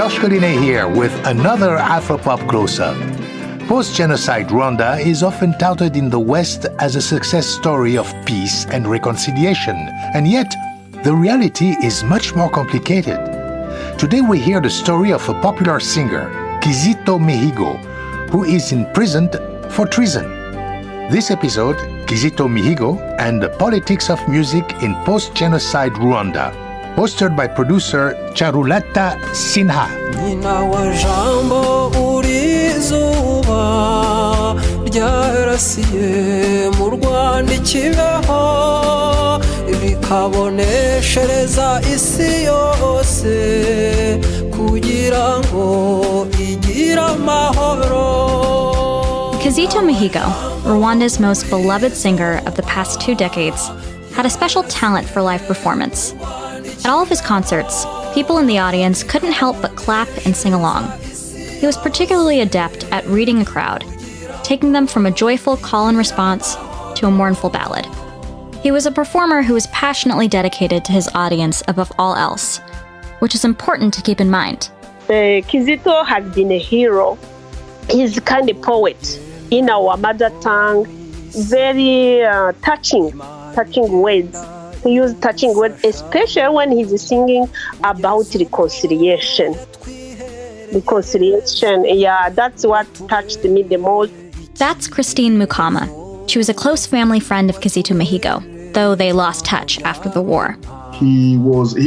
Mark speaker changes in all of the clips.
Speaker 1: Georges Collinet here with another Afropop close-up. Post-Genocide Rwanda is often touted in the West as a success story of peace and reconciliation, and yet the reality is much more complicated. Today we hear the story of a popular singer, Kizito Mihigo, who is imprisoned for treason. This episode, Kizito Mihigo and the politics of music in post-genocide Rwanda, hosted by producer Charulata Sinha.
Speaker 2: Nyina wa jambo urizuba ryarasiye mu Rwanda ikibeho bikaboneshereza isi yose kugira ngo igira amahoro.
Speaker 3: Kizito Mihigo, Rwanda's most beloved singer of the past 2 decades, had a special talent for live performance. At all of his concerts, people in the audience couldn't help but clap and sing along. He was particularly adept at reading a crowd, taking them from a joyful call and response to a mournful ballad. He was a performer who was passionately dedicated to his audience above all else, which is important to keep in mind.
Speaker 4: Kizito has been a hero. He's a kind of poet in our mother tongue, very touching words. He used touching words, especially when he's singing about reconciliation. Reconciliation, yeah, that's what touched me the most.
Speaker 3: That's Christine Mukama. She was a close family friend of Kizito Mihigo, though they lost touch after the war.
Speaker 5: He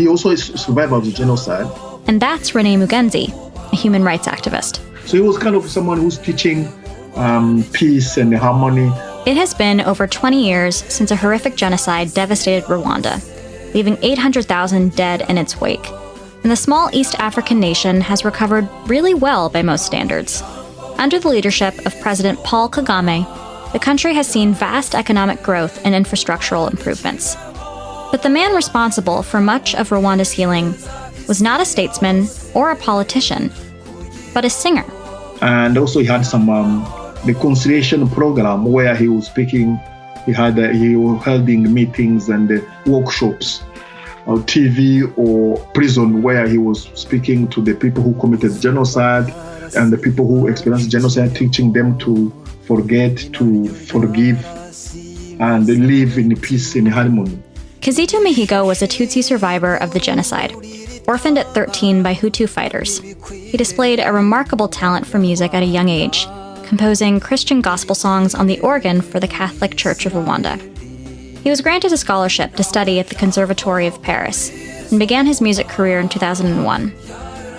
Speaker 5: also is a survivor of the genocide.
Speaker 3: And that's Rene Mugenzi, a human rights activist.
Speaker 5: So he was kind of someone who's teaching peace and harmony.
Speaker 3: It has been over 20 years since a horrific genocide devastated Rwanda, leaving 800,000 dead in its wake. And the small East African nation has recovered really well by most standards. Under the leadership of President Paul Kagame, the country has seen vast economic growth and infrastructural improvements. But the man responsible for much of Rwanda's healing was not a statesman or a politician, but a singer.
Speaker 5: And also he had some reconciliation program where he was speaking. He was holding meetings and workshops on TV or prison where he was speaking to the people who committed genocide and the people who experienced genocide, teaching them to forget, to forgive, and live in peace and harmony.
Speaker 3: Kizito Mihigo was a Tutsi survivor of the genocide, orphaned at 13 by Hutu fighters. He displayed a remarkable talent for music at a young age, composing Christian gospel songs on the organ for the Catholic Church of Rwanda. He was granted a scholarship to study at the Conservatory of Paris and began his music career in 2001.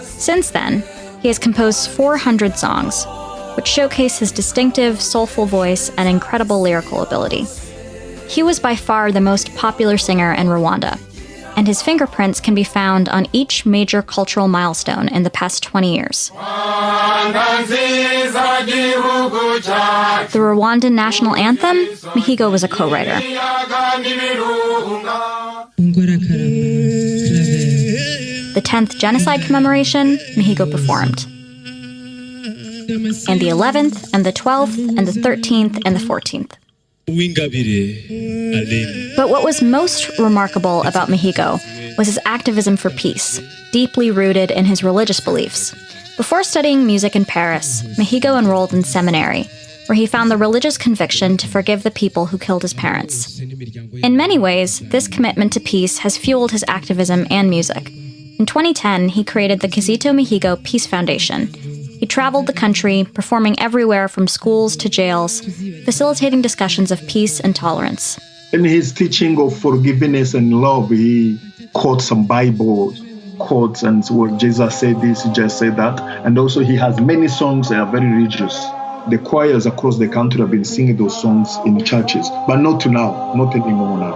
Speaker 3: Since then, he has composed 400 songs, which showcase his distinctive, soulful voice and incredible lyrical ability. He was by far the most popular singer in Rwanda, and his fingerprints can be found on each major cultural milestone in the past 20 years. The Rwandan national anthem, Mihigo was a co-writer. The 10th genocide commemoration, Mihigo performed. And the 11th, and the 12th, and the 13th, and the 14th. But what was most remarkable about Mihigo was his activism for peace, deeply rooted in his religious beliefs. Before studying music in Paris, Mihigo enrolled in seminary, where he found the religious conviction to forgive the people who killed his parents. In many ways, this commitment to peace has fueled his activism and music. In 2010, he created the Kizito Mihigo Peace Foundation. He traveled the country, performing everywhere from schools to jails, facilitating discussions of peace and tolerance.
Speaker 5: In his teaching of forgiveness and love, he quotes some Bible quotes and what Jesus said this, Jesus said that. And also he has many songs that are very religious. The choirs across the country have been singing those songs in churches, but not now, not anymore now.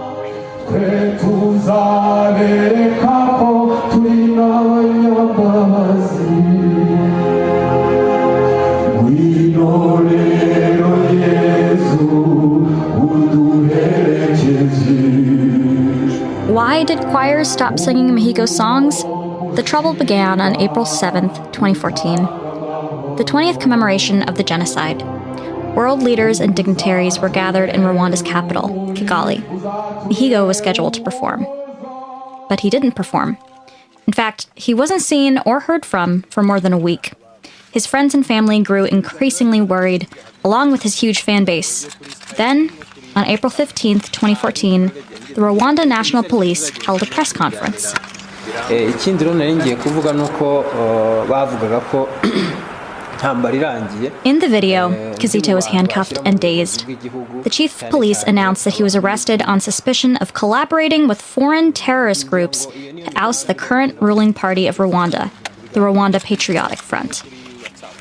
Speaker 3: Why did choirs stop singing Mihigo's songs? The trouble began on April 7th, 2014, the 20th commemoration of the genocide. World leaders and dignitaries were gathered in Rwanda's capital, Kigali. Mihigo was scheduled to perform. But he didn't perform. In fact, he wasn't seen or heard from for more than a week. His friends and family grew increasingly worried, along with his huge fan base. Then, on April 15th, 2014, the Rwanda National Police held a press conference.
Speaker 2: ikindi rero nari ngiye kuvuga nuko bavugaga ko
Speaker 3: In the video, Kizito was handcuffed and dazed. The chief of police announced that he was arrested on suspicion of collaborating with foreign terrorist groups to oust the current ruling party of Rwanda, the Rwanda Patriotic Front.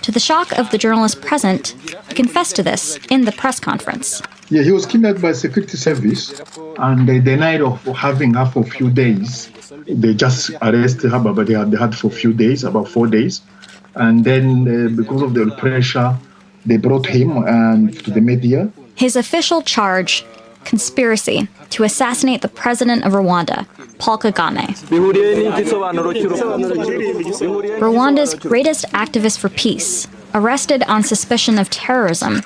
Speaker 3: To the shock of the journalists present, he confessed to this in the press conference.
Speaker 5: Yeah, he was kidnapped by security service, and they denied of having her for a few days. They just arrested her, but they had for a few days, about 4 days. And then, because of the pressure, they brought him to the media.
Speaker 3: His official charge, conspiracy to assassinate the president of Rwanda, Paul Kagame. Rwanda's greatest activist for peace, arrested on suspicion of terrorism.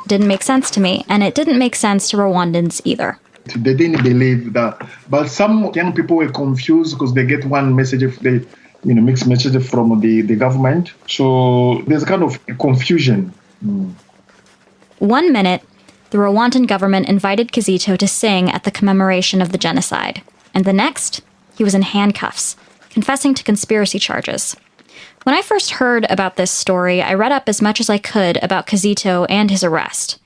Speaker 3: Didn't make sense to me, and it didn't make sense to Rwandans either.
Speaker 5: They didn't believe that. But some young people were confused because they get one message, mixed message from the government. So there's a kind of confusion.
Speaker 3: 1 minute, the Rwandan government invited Kizito to sing at the commemoration of the genocide. And the next, he was in handcuffs, confessing to conspiracy charges. When I first heard about this story, I read up as much as I could about Kizito and his arrest.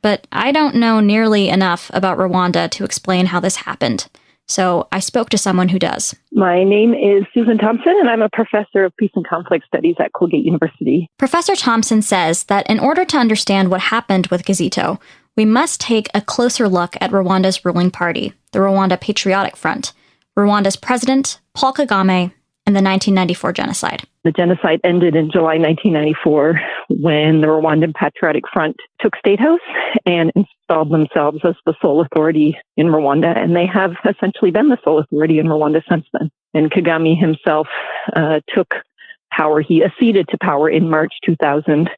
Speaker 3: But I don't know nearly enough about Rwanda to explain how this happened. So I spoke to someone who does.
Speaker 6: My name is Susan Thompson, and I'm a professor of peace and conflict studies at Colgate University.
Speaker 3: Professor Thompson says that in order to understand what happened with Kizito, we must take a closer look at Rwanda's ruling party, the Rwanda Patriotic Front, Rwanda's president, Paul Kagame, and the 1994 genocide.
Speaker 6: The genocide ended in July 1994 when the Rwandan Patriotic Front took State House and installed themselves as the sole authority in Rwanda. And they have essentially been the sole authority in Rwanda since then. And Kagame himself took power. He acceded to power in March 2000,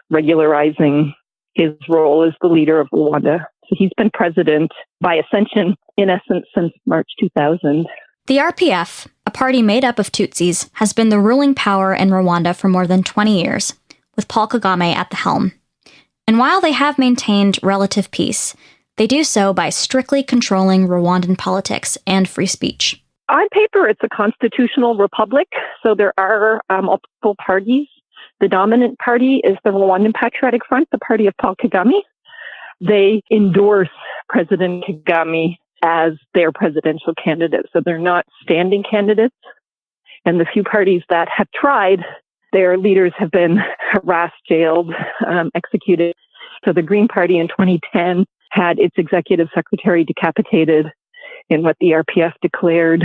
Speaker 6: regularizing his role as the leader of Rwanda. So he's been president by ascension, in essence, since March 2000.
Speaker 3: The RPF, a party made up of Tutsis, has been the ruling power in Rwanda for more than 20 years, with Paul Kagame at the helm. And while they have maintained relative peace, they do so by strictly controlling Rwandan politics and free speech.
Speaker 6: On paper, it's a constitutional republic, so there are multiple parties. The dominant party is the Rwandan Patriotic Front, the party of Paul Kagame. They endorse President Kagame as their presidential candidate. So they're not standing candidates. And the few parties that have tried, their leaders have been harassed, jailed, executed. So the Green Party in 2010 had its executive secretary decapitated in what the RPF declared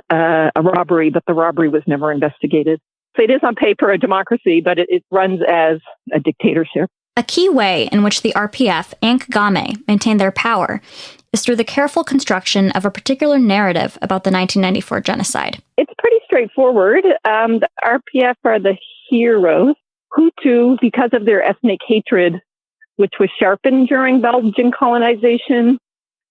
Speaker 6: a robbery, but the robbery was never investigated. So it is on paper a democracy, but it runs as a dictatorship.
Speaker 3: A key way in which the RPF and Kagame maintain their power is through the careful construction of a particular narrative about the 1994 genocide.
Speaker 6: It's pretty straightforward. The RPF are the heroes. Hutu, because of their ethnic hatred, which was sharpened during Belgian colonization,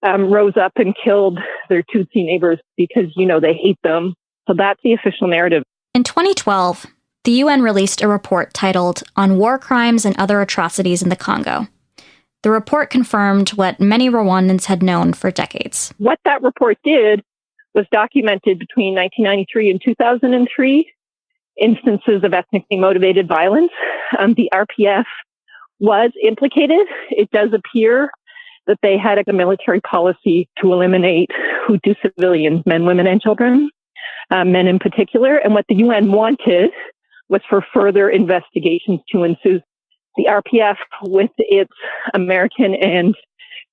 Speaker 6: rose up and killed their Tutsi neighbors because, they hate them. So that's the official narrative.
Speaker 3: In 2012, the UN released a report titled On War Crimes and Other Atrocities in the Congo. The report confirmed what many Rwandans had known for decades.
Speaker 6: What that report did was documented between 1993 and 2003 instances of ethnically motivated violence. The RPF was implicated. It does appear that they had a military policy to eliminate Hutu civilians, men, women, and children, men in particular. And what the UN wanted was for further investigations to ensue. The RPF, with its American and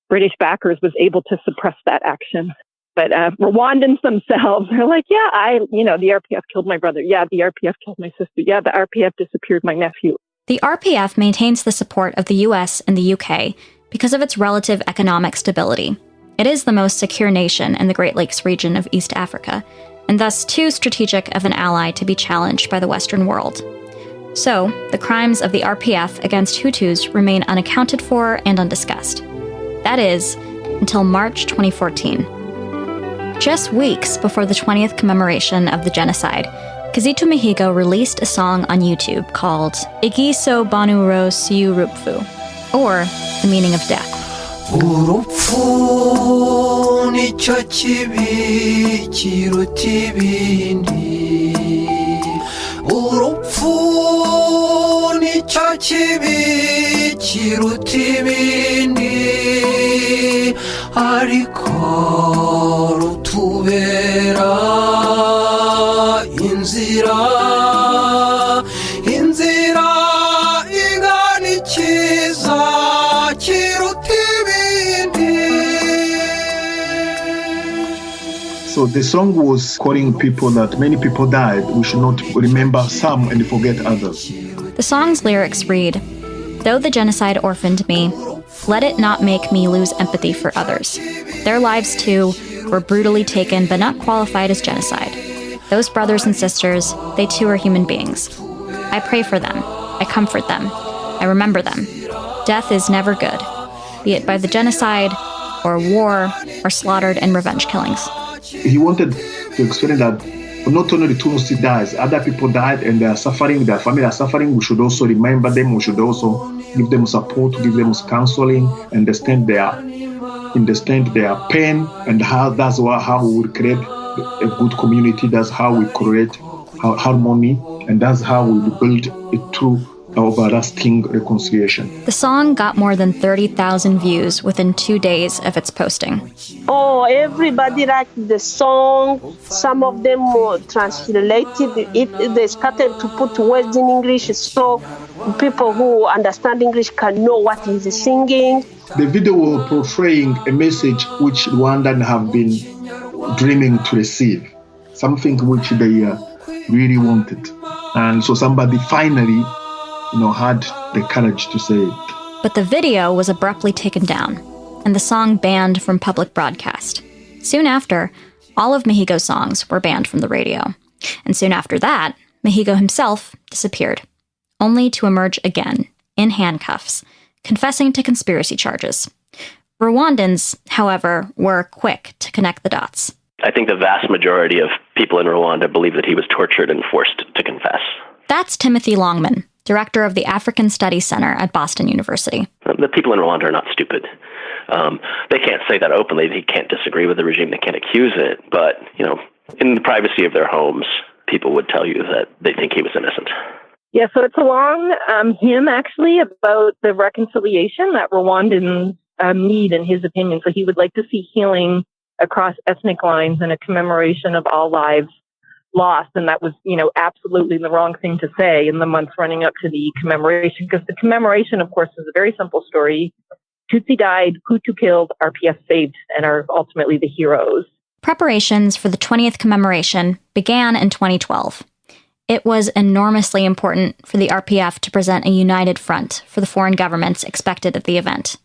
Speaker 6: British backers, was able to suppress that action. But Rwandans themselves are like, the RPF killed my brother. Yeah, the RPF killed my sister. Yeah, the RPF disappeared my nephew.
Speaker 3: The RPF maintains the support of the US and the UK because of its relative economic stability. It is the most secure nation in the Great Lakes region of East Africa, and thus too strategic of an ally to be challenged by the Western world. So, the crimes of the RPF against Hutus remain unaccounted for and undiscussed. That is, until March 2014. Just weeks before the 20th commemoration of the genocide, Kizito Mihigo released a song on YouTube called Igiso Banuro Siu Rupfu, or the meaning of death.
Speaker 7: Urupfu nicyo kibi kiruta ibindi. Urupfu nicyo kibi kiruta ibindi. Ariko rutubera inzira igana ikiza kiruta ibindi.
Speaker 5: So the song was calling people that many people died. We should not remember some and forget others.
Speaker 3: The song's lyrics read, "Though the genocide orphaned me, let it not make me lose empathy for others. Their lives, too, were brutally taken but not qualified as genocide. Those brothers and sisters, they too are human beings. I pray for them. I comfort them. I remember them. Death is never good, be it by the genocide, or war, or slaughtered and revenge killings."
Speaker 5: He wanted to explain that not only the Tutsi dies, other people died and they are suffering, their family are suffering. We should also remember them. We should also give them support, give them counseling, understand their pain, and how we will create a good community. That's how we create harmony, and that's how we build a true everlasting reconciliation.
Speaker 3: The song got more than 30,000 views within 2 days of its posting.
Speaker 4: Oh, everybody liked the song. Some of them translated it. They started to put words in English so people who understand English can know what he's singing.
Speaker 5: The video was portraying a message which Rwandans have been dreaming to receive, something which they really wanted. And so somebody finally had the courage to say it.
Speaker 3: But the video was abruptly taken down, and the song banned from public broadcast. Soon after, all of Mihigo's songs were banned from the radio. And soon after that, Mihigo himself disappeared, only to emerge again, in handcuffs, confessing to conspiracy charges. Rwandans, however, were quick to connect the dots.
Speaker 8: I think the vast majority of people in Rwanda believe that he was tortured and forced to confess.
Speaker 3: That's Timothy Longman, director of the African Studies Center at Boston University.
Speaker 8: The people in Rwanda are not stupid. They can't say that openly. They can't disagree with the regime. They can't accuse it. But, in the privacy of their homes, people would tell you that they think he was innocent.
Speaker 6: Yeah, so it's along him, actually, about the reconciliation that Rwandans need, in his opinion. So he would like to see healing across ethnic lines and a commemoration of all lives lost. And that was, absolutely the wrong thing to say in the months running up to the commemoration, because the commemoration, of course, is a very simple story. Tutsi died, Hutu killed, RPF saved, and are ultimately the heroes.
Speaker 3: Preparations for the 20th commemoration began in 2012. It was enormously important for the RPF to present a united front for the foreign governments expected at the event.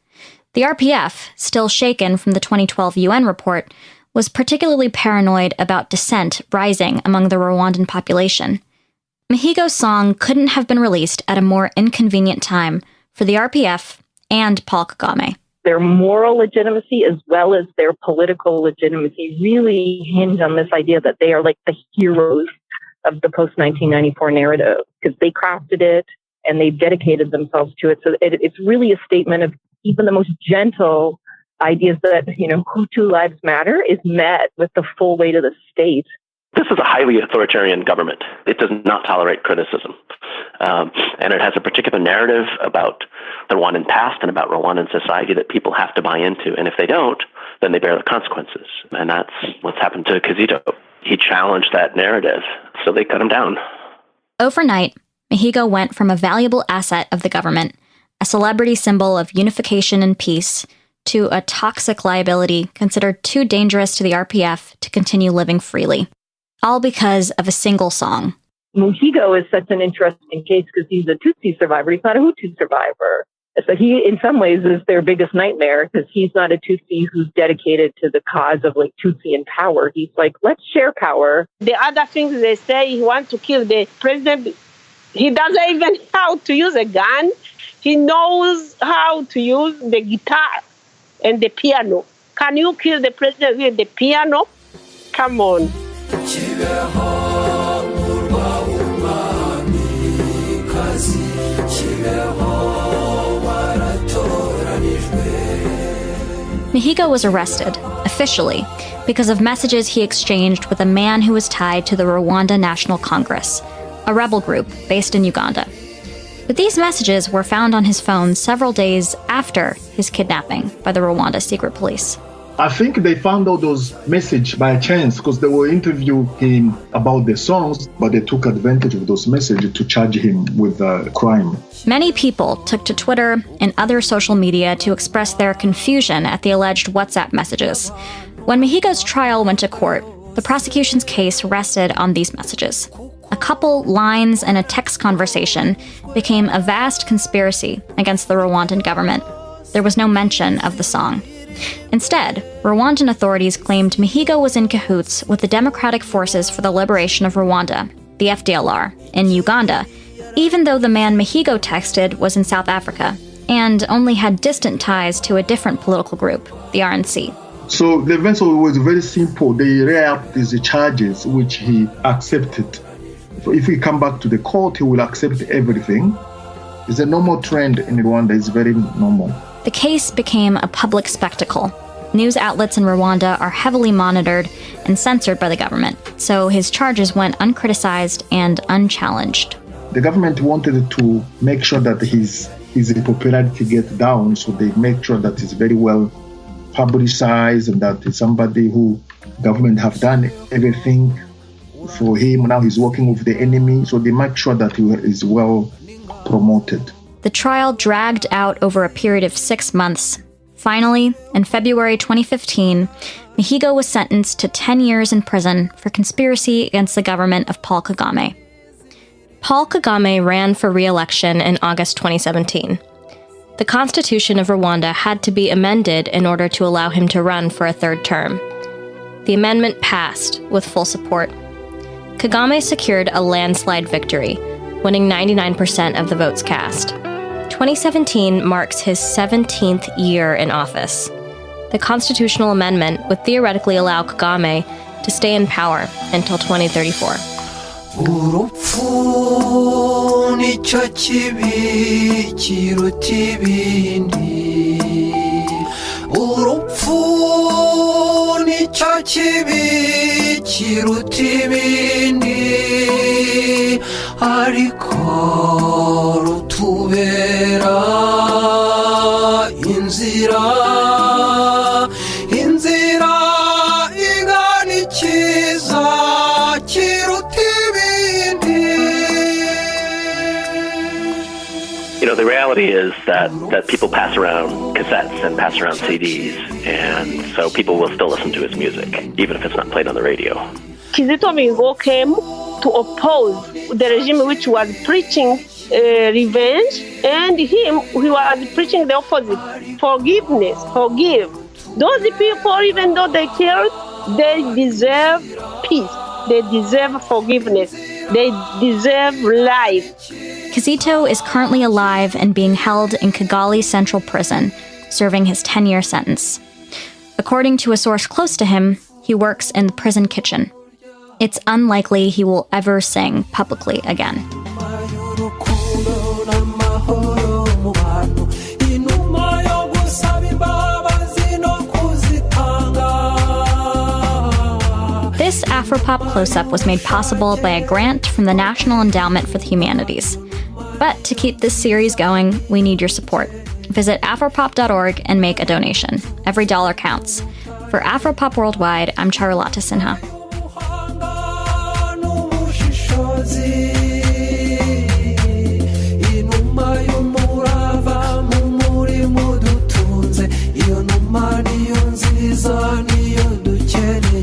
Speaker 3: The RPF, still shaken from the 2012 UN report, was particularly paranoid about dissent rising among the Rwandan population. Mihigo's song couldn't have been released at a more inconvenient time for the RPF and Paul Kagame.
Speaker 6: Their moral legitimacy as well as their political legitimacy really hinge on this idea that they are like the heroes of the post-1994 narrative, because they crafted it and they dedicated themselves to it. So it's really a statement of even the most gentle ideas that, Hutu lives matter is met with the full weight of the state.
Speaker 8: This is a highly authoritarian government. It does not tolerate criticism. And it has a particular narrative about the Rwandan past and about Rwandan society that people have to buy into. And if they don't, then they bear the consequences. And that's what's happened to Kizito. He challenged that narrative, so they cut him down.
Speaker 3: Overnight, Mihigo went from a valuable asset of the government, a celebrity symbol of unification and peace, to a toxic liability considered too dangerous to the RPF to continue living freely. All because of a single song.
Speaker 6: Mihigo is such an interesting case because he's a Tutsi survivor. He's not a Hutu survivor. So he, in some ways, is their biggest nightmare because he's not a Tutsi who's dedicated to the cause of Tutsi in power. He's like, let's share power.
Speaker 4: The other things they say, he wants to kill the president. He doesn't even know how to use a gun. He knows how to use the guitar and the piano. Can you kill the president with the piano? Come on.
Speaker 3: Mihigo was arrested, officially, because of messages he exchanged with a man who was tied to the Rwanda National Congress, a rebel group based in Uganda. But these messages were found on his phone several days after his kidnapping by the Rwanda secret police.
Speaker 5: I think they found out those messages by chance because they were interviewing him about the songs, but they took advantage of those messages to charge him with a crime.
Speaker 3: Many people took to Twitter and other social media to express their confusion at the alleged WhatsApp messages. When Mihigo's trial went to court, the prosecution's case rested on these messages. A couple lines and a text conversation became a vast conspiracy against the Rwandan government. There was no mention of the song. Instead, Rwandan authorities claimed Mihigo was in cahoots with the Democratic Forces for the Liberation of Rwanda, the FDLR, in Uganda, even though the man Mihigo texted was in South Africa and only had distant ties to a different political group, the RNC.
Speaker 5: So the events was very simple. They re-upped these charges, which he accepted. If we come back to the court, he will accept everything. It's a normal trend in Rwanda. It's very normal.
Speaker 3: The case became a public spectacle. News outlets in Rwanda are heavily monitored and censored by the government, so his charges went uncriticized and unchallenged.
Speaker 5: The government wanted to make sure that his popularity gets down, so they make sure that it's very well publicized and that it's somebody who government have done everything for him. Now he's working with the enemy, so they make sure that he is well promoted.
Speaker 3: The trial dragged out over a period of 6 months. Finally, in February 2015, Mihigo was sentenced to 10 years in prison for conspiracy against the government of Paul Kagame. Paul Kagame ran for re-election in August 2017. The Constitution of Rwanda had to be amended in order to allow him to run for a third term. The amendment passed with full support. Kagame secured a landslide victory, winning 99% of the votes cast. 2017 marks his 17th year in office. The constitutional amendment would theoretically allow Kagame to stay in power until 2034.
Speaker 7: urupfu nicyo kibi kiruta ibindi urupfu nicyo kibi kiruta ibindi ariko rutubera inzira igana ikiza kiruta ibindi.
Speaker 8: You know, the reality is that people pass around cassettes and pass around CDs, and so people will still listen to his music, even if it's not played on the radio.
Speaker 4: Kizito Mihigo came to oppose the regime which was preaching revenge, and he was preaching the opposite, forgiveness, forgive. Those people, even though they killed, they deserve peace, they deserve forgiveness, they deserve life.
Speaker 3: Kizito is currently alive and being held in Kigali Central Prison, serving his 10-year sentence. According to a source close to him, he works in the prison kitchen. It's unlikely he will ever sing publicly again. This Afropop Close-Up was made possible by a grant from the National Endowment for the Humanities. But to keep this series going, we need your support. Visit afropop.org and make a donation. Every dollar counts. For Afropop Worldwide, I'm Charulata Sinha.
Speaker 7: Inuma y'umurava mu murimo dutunze iyo numa niyo nziza niyo dukeneye.